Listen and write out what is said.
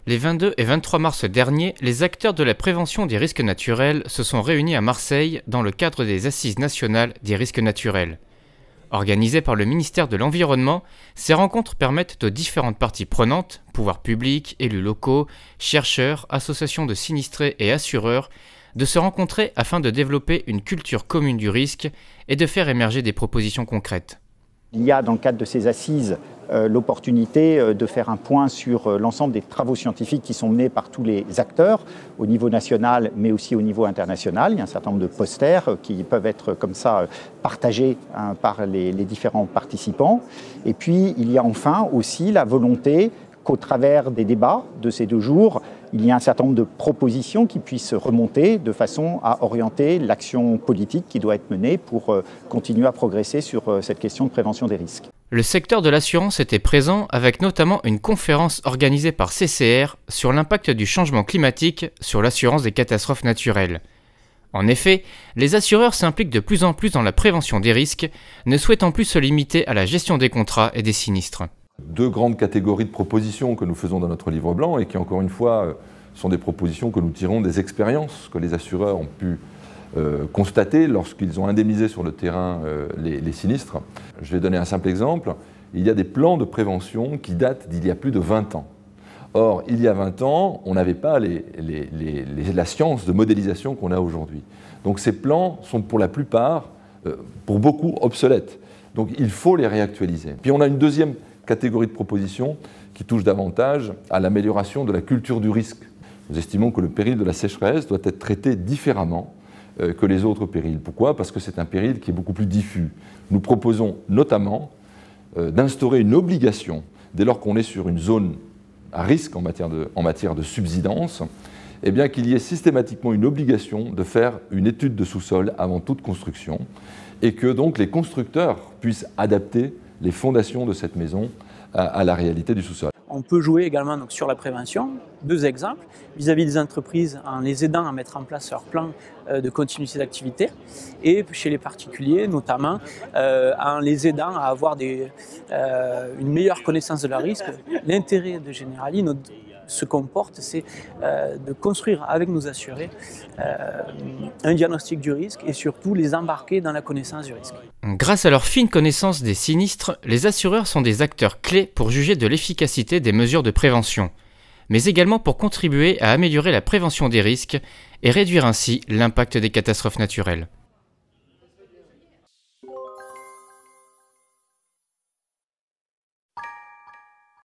Les 22 et 23 mars dernier, les acteurs de la prévention des risques naturels se sont réunis à Marseille dans le cadre des Assises nationales des risques naturels. Organisées par le ministère de l'Environnement, ces rencontres permettent aux différentes parties prenantes, pouvoirs publics, élus locaux, chercheurs, associations de sinistrés et assureurs, de se rencontrer afin de développer une culture commune du risque et de faire émerger des propositions concrètes. Il y a dans le cadre de ces assises l'opportunité de faire un point sur l'ensemble des travaux scientifiques qui sont menés par tous les acteurs au niveau national mais aussi au niveau international. Il y a un certain nombre de posters qui peuvent être comme ça partagés par les différents participants. Et puis il y a enfin aussi la volonté qu'au travers des débats de ces 2 jours, il y a un certain nombre de propositions qui puissent remonter de façon à orienter l'action politique qui doit être menée pour continuer à progresser sur cette question de prévention des risques. Le secteur de l'assurance était présent avec notamment une conférence organisée par CCR sur l'impact du changement climatique sur l'assurance des catastrophes naturelles. En effet, les assureurs s'impliquent de plus en plus dans la prévention des risques, ne souhaitant plus se limiter à la gestion des contrats et des sinistres. 2 grandes catégories de propositions que nous faisons dans notre livre blanc et qui, encore une fois, sont des propositions que nous tirons des expériences que les assureurs ont pu constater lorsqu'ils ont indemnisé sur le terrain les sinistres. Je vais donner un simple exemple. Il y a des plans de prévention qui datent d'il y a plus de 20 ans. Or, il y a 20 ans, on n'avait pas la science de modélisation qu'on a aujourd'hui. Donc ces plans sont pour la plupart, pour beaucoup, obsolètes. Donc il faut les réactualiser. Puis on a une deuxième catégorie de propositions qui touche davantage à l'amélioration de la culture du risque. Nous estimons que le péril de la sécheresse doit être traité différemment que les autres périls. Pourquoi? Parce que c'est un péril qui est beaucoup plus diffus. Nous proposons notamment d'instaurer une obligation, dès lors qu'on est sur une zone à risque en matière de subsidence, eh bien qu'il y ait systématiquement une obligation de faire une étude de sous-sol avant toute construction et que donc les constructeurs puissent adapter les fondations de cette maison à la réalité du sous-sol. On peut jouer également donc, sur la prévention. 2 exemples, vis-à-vis des entreprises en les aidant à mettre en place leur plan de continuité d'activité et chez les particuliers notamment en les aidant à avoir une meilleure connaissance de leur risque. L'intérêt de Generali se comporte, c'est de construire avec nos assurés un diagnostic du risque et surtout les embarquer dans la connaissance du risque. Grâce à leur fine connaissance des sinistres, les assureurs sont des acteurs clés pour juger de l'efficacité des mesures de prévention, mais également pour contribuer à améliorer la prévention des risques et réduire ainsi l'impact des catastrophes naturelles.